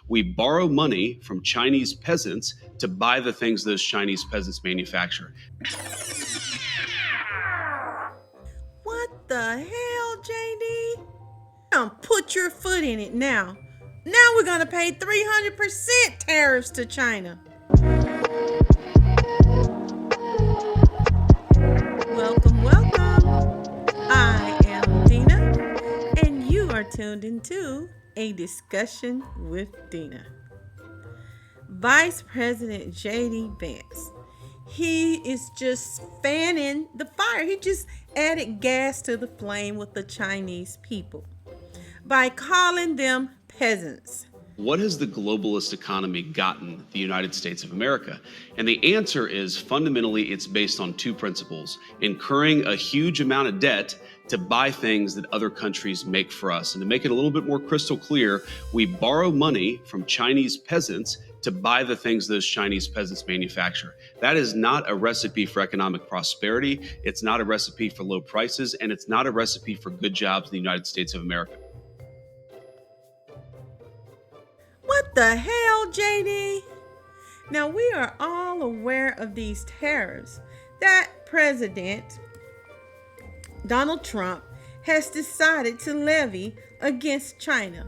We borrow money from Chinese peasants to buy the things those Chinese peasants manufacture. What the hell, JD? Put your foot in it now. Now we're going to pay 300% tariffs to China. Welcome. I am Dena, and you are tuned into A Discussion with Dena. Vice President JDVance, he is just fanning the fire. He just added gas to the flame with the Chinese people by calling them peasants. What has the globalist economy gotten the United States of America? And the answer is fundamentally it's based on two principles: incurring a huge amount of debt to buy things that other countries make for us. And to make it a little bit more crystal clear, we borrow money from Chinese peasants to buy the things those Chinese peasants manufacture. That is not a recipe for economic prosperity. It's not a recipe for low prices, and it's not a recipe for good jobs in the United States of America. What the hell, JD? Now, we are all aware of these tariffs that President Donald Trump has decided to levy against China.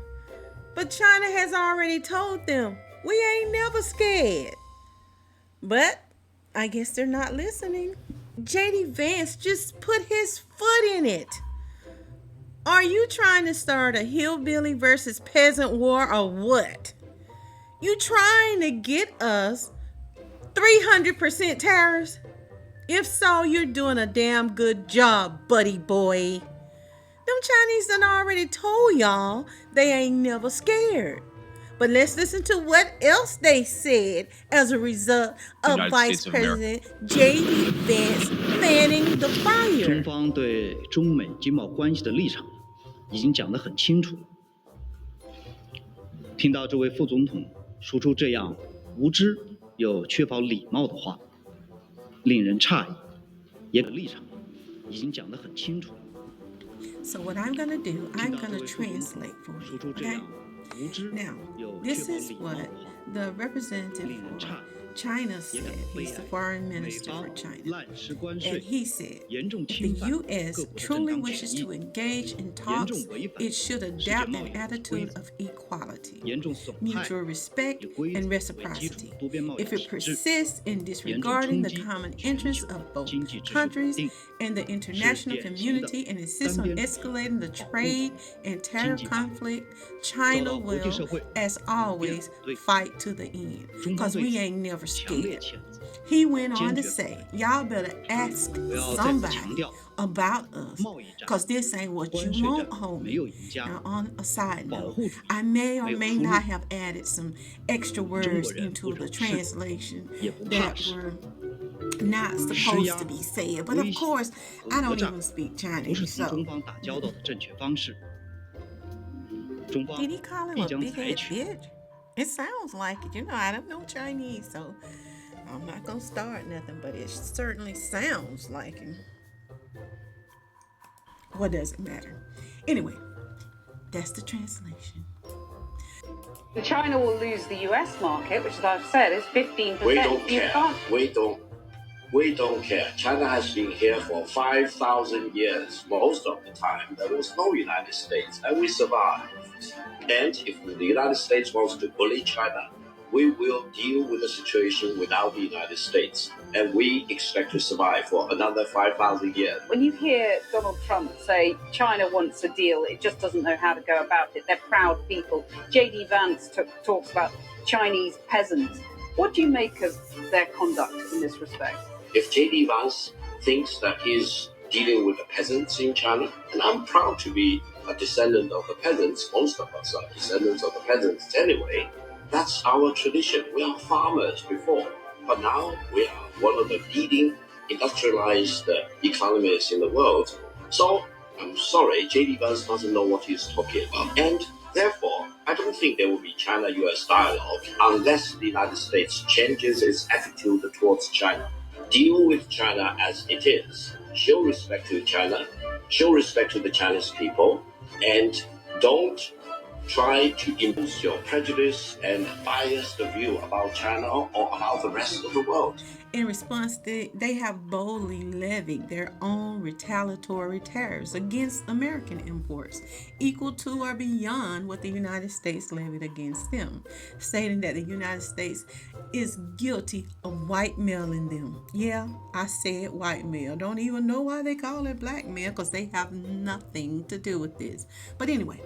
But China has already told them, we ain't never scared. But I guess they're not listening. JDVance just put his foot in it. Are you trying to start a hillbilly versus peasant war or what? You trying to get us 300% tariffs? If so, you're doing a damn good job, buddy boy. Them Chinese done already told y'all they ain't never scared. But let's listen to what else they said as a result of Vice President JDVance fanning the fire. 中方对中美经贸关系的立场已经讲得很清楚。听到这位副总统说出这样无知又缺乏礼貌的话，令人诧异。也立场已经讲得很清楚。So what I'm going to do, I'm going to translate for you. Okay? Now, this is what the representative for China said. He's the foreign minister for China. And he said, if the U.S. truly wishes to engage in talks, it should adopt an attitude of equality, mutual respect, and reciprocity. If it persists in disregarding the common interests of both countries and the international community and insists on escalating the trade and tariff conflict, China will, as always, fight to the end, because we ain't never scared. He went on to say, y'all better ask somebody about us, because this ain't what you want, homie. Now, on a side note, I may or may not have added some extra words into the translation that were not supposed to be said. But of course, I don't even speak Chinese, so. Did he call him a big-head bitch? It sounds like it. You know, I don't know Chinese, so I'm not going to start nothing, but it certainly sounds like him. What does it matter? Anyway, that's the translation. China will lose the U.S. market, which, as I've said, is 15%. We don't care. We don't care. China has been here for 5,000 years. Most of the time, there was no United States, and we survived. And if the United States wants to bully China, we will deal with the situation without the United States. And we expect to survive for another 5,000 years. When you hear Donald Trump say China wants a deal, it just doesn't know how to go about it. They're proud people. JDVance talks about Chinese peasants. What do you make of their conduct in this respect? If JDVance thinks that he's dealing with the peasants in China, and I'm proud to be a descendant of the peasants, most of us are descendants of the peasants anyway, that's our tradition. We are farmers before, but now we are one of the leading industrialized economies in the world. So I'm sorry, JDVance doesn't know what he's talking about. And therefore, I don't think there will be China-US dialogue unless the United States changes its attitude towards China. Deal with China as it is. Show respect to China, show respect to the Chinese people, and don't try to impose your prejudice and biased view about China or about the rest of the world. In response, they have boldly levied their own retaliatory tariffs against American imports, equal to or beyond what the United States levied against them, stating that the United States is guilty of whitemailing them. Yeah, I said whitemail. Don't even know why they call it blackmail, because they have nothing to do with this. But anyway,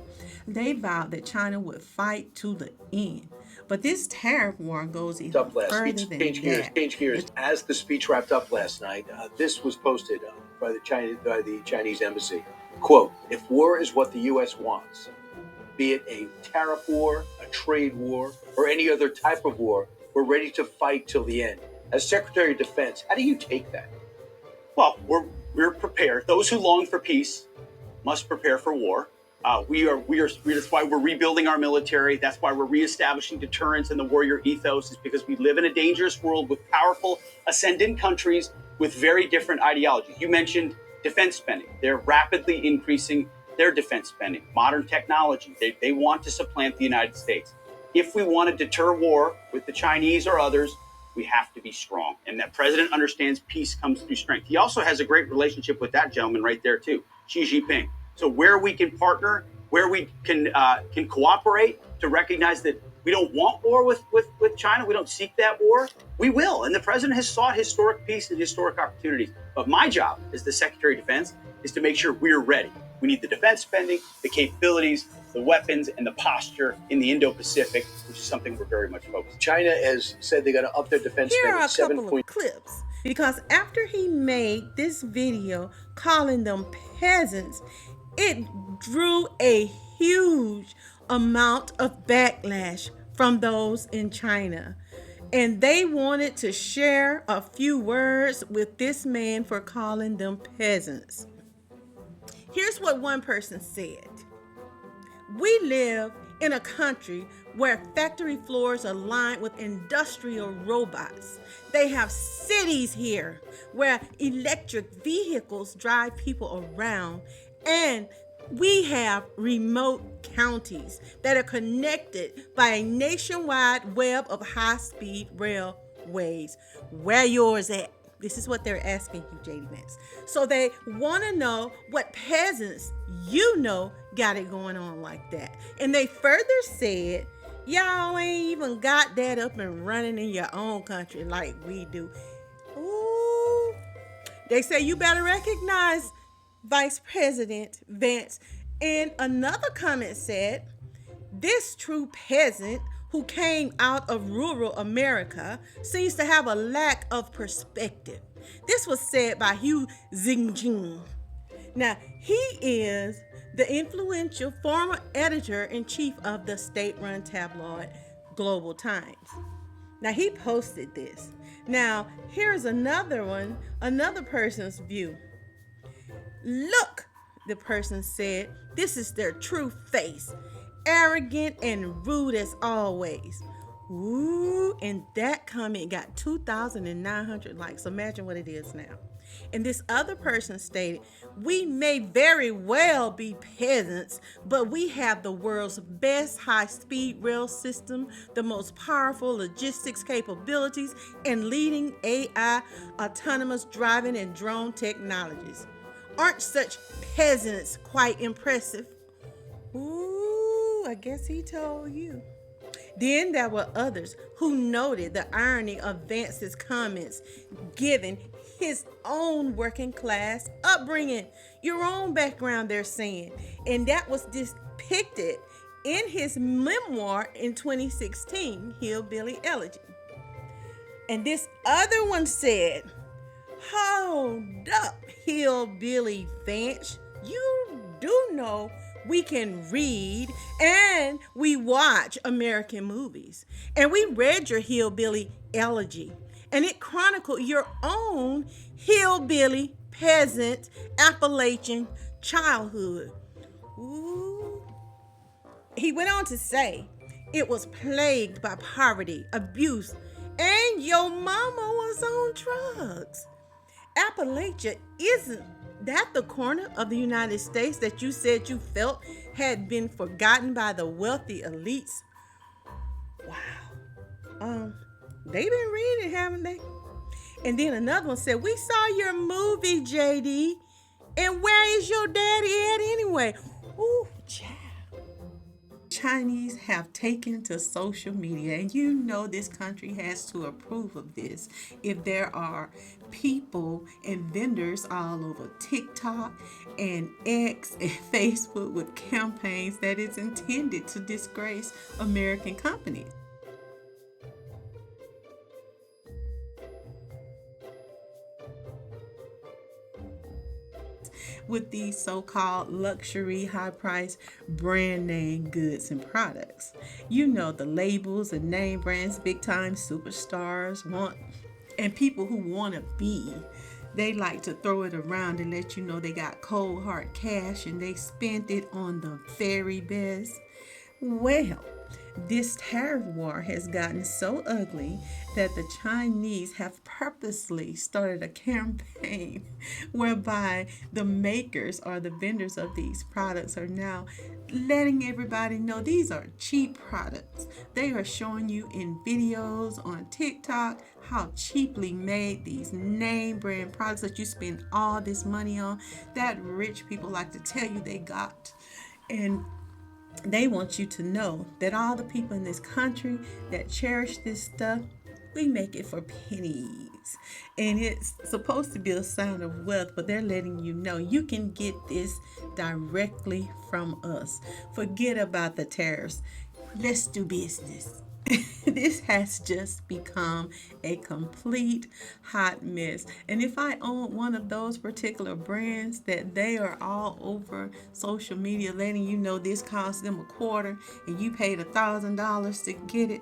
they vowed that China would fight to the end. But this tariff war goes even further than that. Change gears. As the speech wrapped up last night, this was posted by the Chinese embassy. Quote, if war is what the U.S. wants, be it a tariff war, a trade war, or any other type of war, we're ready to fight till the end. As Secretary of Defense, how do you take that? Well, we're prepared. Those who long for peace must prepare for war. That's why we're rebuilding our military. That's why we're reestablishing deterrence and the warrior ethos, is because we live in a dangerous world with powerful ascendant countries with very different ideologies. You mentioned defense spending. They're rapidly increasing their defense spending. Modern technology. They want to supplant the United States. If we want to deter war with the Chinese or others, we have to be strong. And that president understands peace comes through strength. He also has a great relationship with that gentleman right there too, Xi Jinping. So where we can partner, where we can cooperate to recognize that we don't want war with China, we don't seek that war, we will. And the president has sought historic peace and historic opportunities. But my job as the Secretary of Defense is to make sure we're ready. We need the defense spending, the capabilities, the weapons, and the posture in the Indo-Pacific, which is something we're very much focused on. China has said they're going to up their defense Here are spending. a couple of clips. Because after he made this video calling them peasants, it drew a huge amount of backlash from those in China. And they wanted to share a few words with this man for calling them peasants. Here's what one person said. We live in a country where factory floors are lined with industrial robots. They have cities here where electric vehicles drive people around, and we have remote counties that are connected by a nationwide web of high-speed railways. Where yours at? This is what they're asking you, JDVance. So they want to know what peasants got it going on like that. And they further said, y'all ain't even got that up and running in your own country like we do. Ooh. They say you better recognize Vice President Vance. And another comment said, this true peasant who came out of rural America seems to have a lack of perspective. This was said by Hu Xinjing. Now, he is the influential former editor-in-chief of the state-run tabloid Global Times. Now, he posted this. Now, here's another one, another person's view. Look, the person said, this is their true face. Arrogant and rude as always. Ooh, and that comment got 2,900 likes. Imagine what it is now. And this other person stated, we may very well be peasants, but we have the world's best high-speed rail system, the most powerful logistics capabilities, and leading AI, autonomous driving, and drone technologies. Aren't such peasants quite impressive? Ooh, I guess he told you. Then there were others who noted the irony of Vance's comments, given his own working class upbringing, your own background, they're saying. And that was depicted in his memoir in 2016, Hillbilly Elegy. And this other one said, hold up, Hillbilly Vance, you do know we can read and we watch American movies. And we read your Hillbilly Elegy, and it chronicled your own hillbilly peasant Appalachian childhood. Ooh. He went on to say it was plagued by poverty, abuse, and your mama was on drugs. Appalachia, isn't that the corner of the United States that you said you felt had been forgotten by the wealthy elites. Wow. They've been reading, haven't they? And then another one said, "We saw your movie, JD. And where is your daddy at anyway?" Ooh, child. Chinese have taken to social media, and you know this country has to approve of this. If there are people and vendors all over TikTok and X and Facebook with campaigns that is intended to disgrace American companies. With these so-called luxury high-price brand name goods and products. You know the labels and name brands big time superstars want, and people who want to be, they like to throw it around and let you know they got cold hard cash and they spent it on the very best. Well, this tariff war has gotten so ugly that the Chinese have purposely started a campaign whereby the makers or the vendors of these products are now letting everybody know these are cheap products. They are showing you in videos on TikTok how cheaply made these name brand products that you spend all this money on, that rich people like to tell you they got. And they want you to know that all the people in this country that cherish this stuff, we make it for pennies. And it's supposed to be a sign of wealth, but they're letting you know you can get this directly from us. Forget about the tariffs. Let's do business. This has just become a complete hot mess. And if I own one of those particular brands that they are all over social media letting you know this cost them $250 and you paid $1,000 to get it,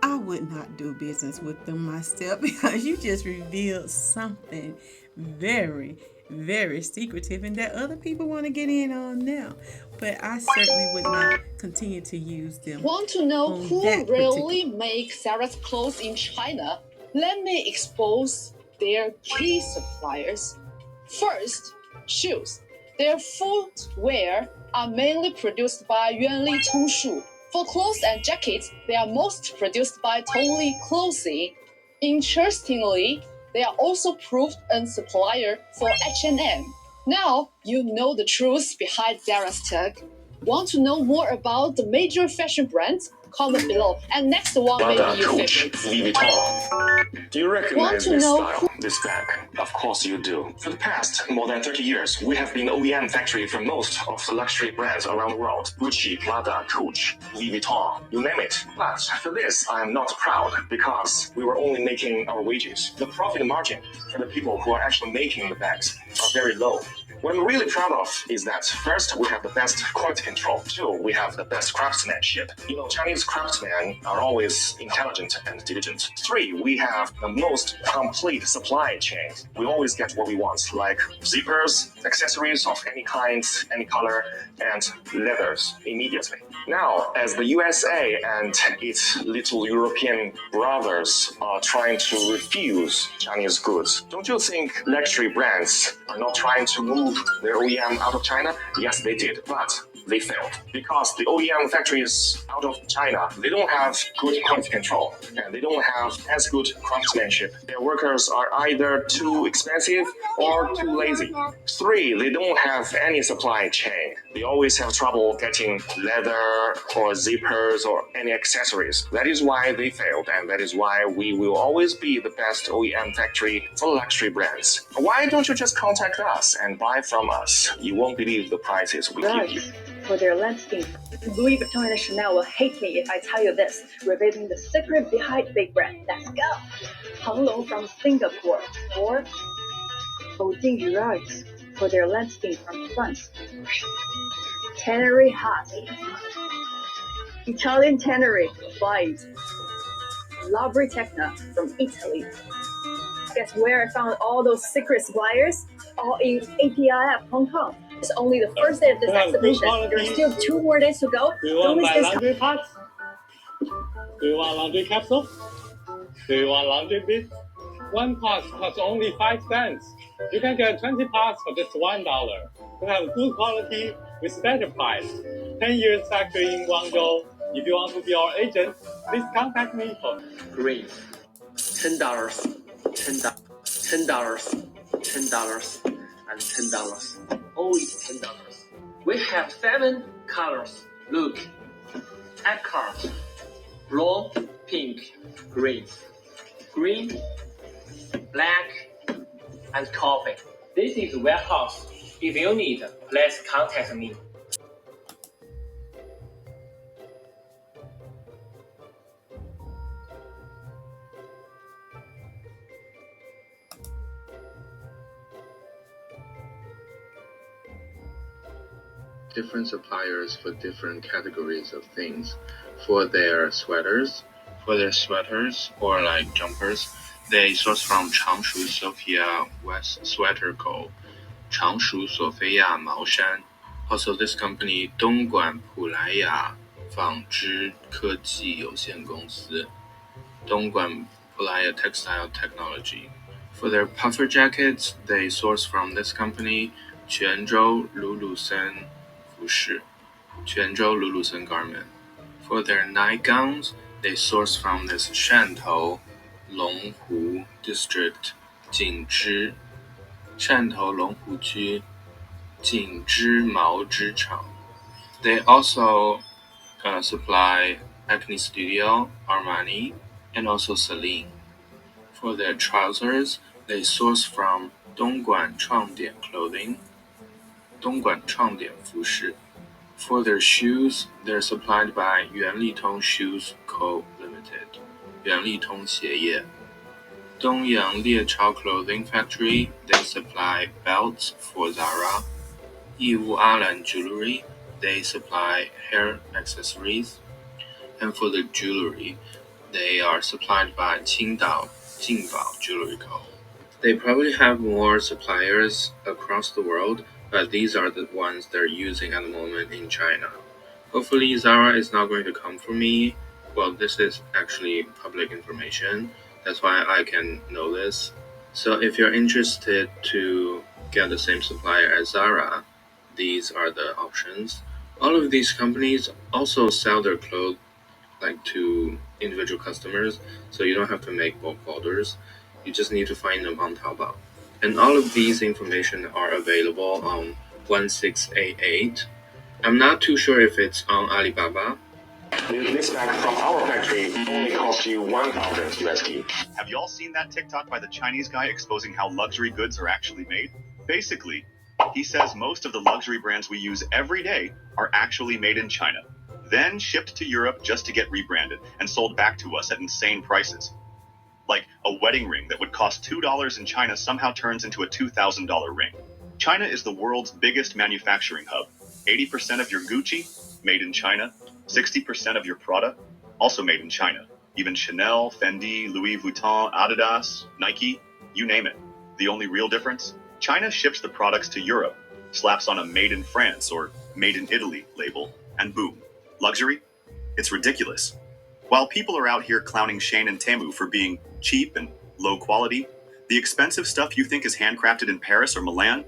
I would not do business with them myself because you just revealed something very, very secretive and that other people want to get in on now. But I certainly would not continue to use them. Want to know who really makes Sarah's clothes in China? Let me expose their key suppliers. First, shoes. Their footwear are mainly produced by Yuanli Tongshu. For clothes and jackets, they are most produced by Tongli Clothing. Interestingly, they are also proved a supplier for H&M. Now, you know the truth behind Zara's tag. Want to know more about the major fashion brands? Comment below. And next one may be your favorite. Louis Vuitton. Do you recognize this style, this bag? Of course you do. For the past more than 30 years, we have been OEM factory for most of the luxury brands around the world. Gucci, Prada, Coach, Louis Vuitton, you name it. But for this, I am not proud because we were only making our wages. The profit margin for the people who are actually making the bags are very low. What I'm really proud of is that first, we have the best quality control. Two, we have the best craftsmanship. You know, Chinese craftsmen are always intelligent and diligent. Three, we have the most complete supply chain. We always get what we want, like zippers, accessories of any kind, any color, and leathers immediately. Now, as the U.S.A. and its little European brothers are trying to refuse Chinese goods, don't you think luxury brands are not trying to move their OEM out of China? Yes, they did, but they failed because the OEM factories out of China, they don't have good quality control and they don't have as good craftsmanship. Their workers are either too expensive or too lazy. Three, they don't have any supply chain. They always have trouble getting leather or zippers or any accessories. That is why they failed, and that is why we will always be the best OEM factory for luxury brands. Why don't you just contact us and buy from us? You won't believe the prices we give you. For their landscape, Louis Vuitton and Chanel will hate me if I tell you this, revealing the secret behind big brand. Let's go! Hang Long from Singapore, or Boudin Rice for their landscape from France. Tannery Hut, Italian Tannery, Vance, Labri Tecna from Italy. Guess where I found all those secret suppliers? All in APIF Hong Kong. It's only the first day of this exhibition. There's still 2 more days to go. Do you want my laundry parts? Do you want laundry capsule? Do you want laundry bits? One part costs only 5 cents. You can get 20 parts for just $1. To have good quality, with better price. 10 years factory in Guangzhou. If you want to be our agent, please contact me for Green. $10, $10, $10, $10, and $10. Always $10. We have 7 colors. Look, egg card, blue, pink, green, green, black, and coffee. This is warehouse. If you need, please contact me. Different suppliers for different categories of things. For their sweaters or like jumpers, they source from Changshu Sophia West Sweater Co., Changshu Sophia Maoshan. Also, this company 东莞普莱雅纺织科技有限公司，东莞普莱雅 Textile Technology. For their puffer jackets, they source from this company, 泉州鲁鲁森服饰，泉州鲁鲁森 Garment. For their nightgowns, they source from this 汕头龙湖 District 锦织，汕头龙湖区锦织毛织厂。They also supply Acne Studio, Armani, and also Celine. For their trousers, they source from 东莞创点 Clothing, 东莞创点服饰。For their shoes, they're supplied by 元利通 Shoes Co. Limited, 元利通鞋业。东洋列超 Clothing Factory, they supply belts for Zara. 义乌阿兰 Jewelry, they supply hair accessories. And for the jewelry, they are supplied by 青岛劲宝 Jewelry Co. They probably have more suppliers across the world, but these are the ones they're using at the moment in China. Hopefully Zara is not going to come for me. Well, this is actually public information. That's why I can know this. So if you're interested to get the same supplier as Zara, these are the options. All of these companies also sell their clothes like to individual customers, so you don't have to make bulk orders. You just need to find them on Taobao. And all of these information are available on 1688. I'm not too sure if it's on Alibaba. This bag from our factory only costs you 1,000 USD. Have you all seen that TikTok by the Chinese guy exposing how luxury goods are actually made? Basically, he says most of the luxury brands we use every day are actually made in China, then shipped to Europe just to get rebranded and sold back to us at insane prices. Like a wedding ring that would cost $2 in China somehow turns into a $2,000 ring. China is the world's biggest manufacturing hub. 80% of your Gucci, made in China. 60% of your Prada, also made in China. Even Chanel, Fendi, Louis Vuitton, Adidas, Nike, you name it. The only real difference? China ships the products to Europe, slaps on a made in France or made in Italy label, and boom. Luxury? It's ridiculous. While people are out here clowning Shane and Temu for being cheap and low quality, the expensive stuff you think is handcrafted in Paris or Milan?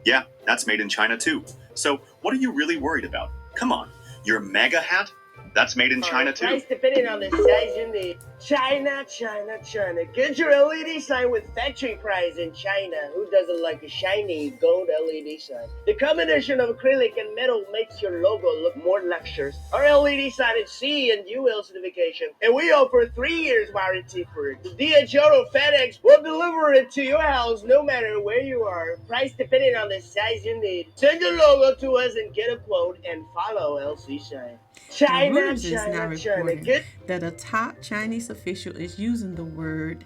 Yeah, that's made in China too. So what are you really worried about? Come on, your mega hat? That's made in China too. Price depending on the size you need. China, China, China. Get your LED sign with factory price in China. Who doesn't like a shiny gold LED sign? The combination of acrylic and metal makes your logo look more luxurious. Our LED sign is CE and UL certification, and we offer 3 years warranty for it. DHL or FedEx will deliver it to your house no matter where you are. Price depending on the size you need. Send your logo to us and get a quote and follow LC sign. Now, Reuters is now reporting that a top Chinese official is using the word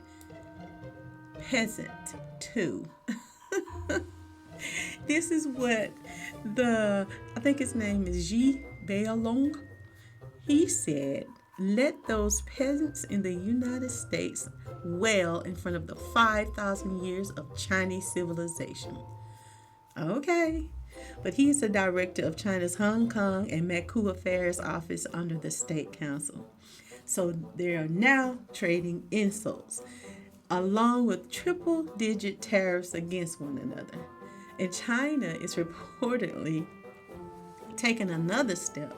peasant too. This is what I think his name is JDVance. He said, let those peasants in the United States wail in front of the 5,000 years of Chinese civilization. Okay. But he is the director of China's Hong Kong and Macau Affairs Office under the State Council. So they are now trading insults, along with triple-digit tariffs against one another. And China is reportedly taken another step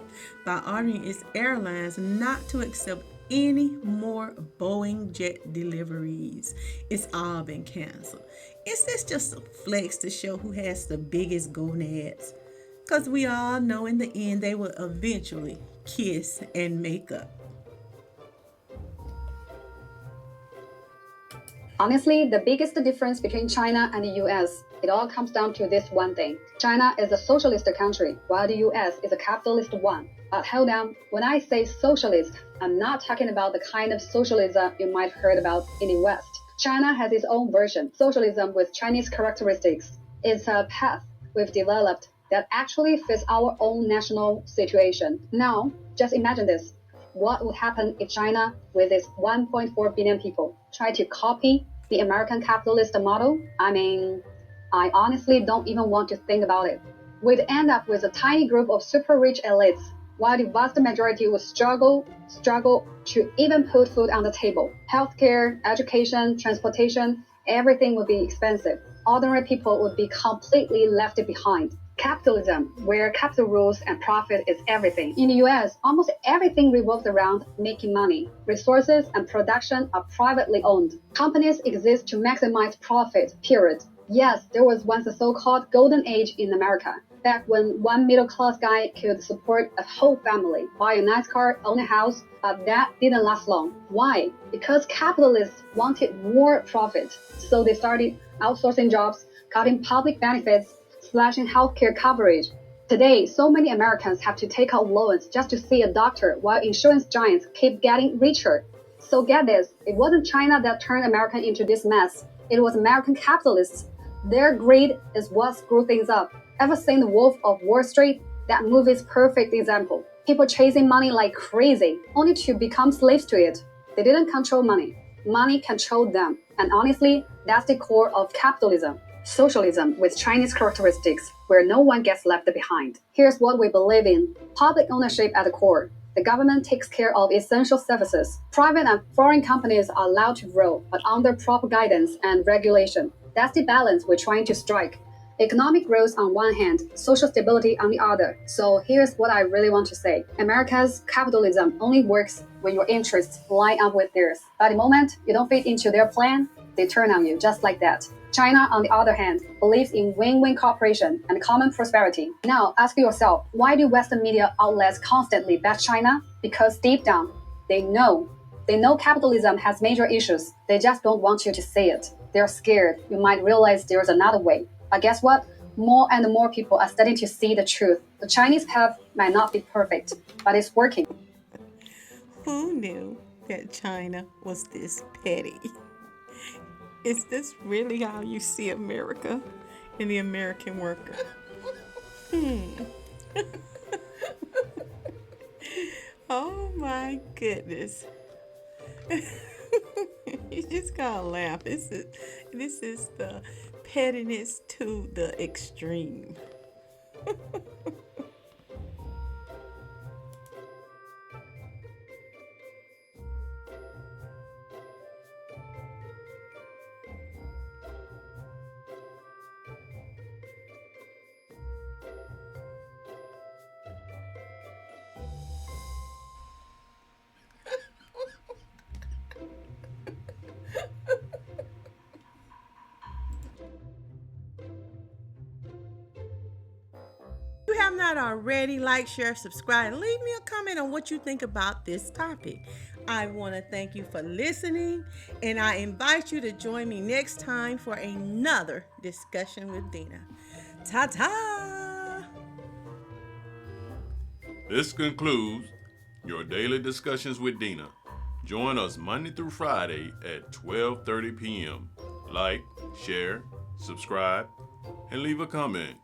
by ordering its airlines not to accept any more Boeing jet deliveries. It's all been canceled. Is this just a flex to show who has the biggest gonads? Because we all know in the end they will eventually kiss and make up. Honestly, the biggest difference between China and the U.S., it all comes down to this one thing. China is a socialist country, while the U.S. is a capitalist one. But hold on, when I say socialist, I'm not talking about the kind of socialism you might have heard about in the West. China has its own version, socialism with Chinese characteristics. It's a path we've developed that actually fits our own national situation. Now, just imagine this. What would happen if China, with its 1.4 billion people, tried to copy the American capitalist model? I mean, I honestly don't even want to think about it. We'd end up with a tiny group of super rich elites, while the vast majority would struggle to even put food on the table. Healthcare, education, transportation, everything would be expensive. Ordinary people would be completely left behind. Capitalism, where capital rules and profit is everything. In the US, almost everything revolves around making money. Resources and production are privately owned. Companies exist to maximize profit, period. Yes, there was once a so-called golden age in America, back when one middle-class guy could support a whole family, buy a nice car, own a house, but that didn't last long. Why? Because capitalists wanted more profit, so they started outsourcing jobs, cutting public benefits, slashing healthcare coverage. Today, so many Americans have to take out loans just to see a doctor, while insurance giants keep getting richer. So get this, it wasn't China that turned America into this mess. It was American capitalists. Their greed is what screwed things up. Ever seen The Wolf of Wall Street? That movie's perfect example. People chasing money like crazy, only to become slaves to it. They didn't control money. Money controlled them. And honestly, that's the core of capitalism. Socialism with Chinese characteristics, where no one gets left behind. Here's what we believe in. Public ownership at the core. The government takes care of essential services. Private and foreign companies are allowed to grow, but under proper guidance and regulation. That's the balance we're trying to strike. Economic growth on one hand, social stability on the other. So here's what I really want to say. America's capitalism only works when your interests line up with theirs. But the moment you don't fit into their plan, they turn on you just like that. China, on the other hand, believes in win-win cooperation and common prosperity. Now, ask yourself, why do Western media outlets constantly bash China? Because deep down, they know capitalism has major issues. They just don't want you to see it. They're scared you might realize there's another way. But guess what? More and more people are starting to see the truth. The Chinese path might not be perfect, but it's working. Who knew that China was this petty? Is this really how you see America and the American worker? Oh my goodness. You just gotta laugh. This is the pettiness to the extreme. If you have not already, like, share, subscribe, and leave me a comment on what you think about this topic. I want to thank you for listening, and I invite you to join me next time for another discussion with Dena. Ta-ta! This concludes your daily discussions with Dena. Join us Monday through Friday at 12:30 p.m. Like, share, subscribe, and leave a comment.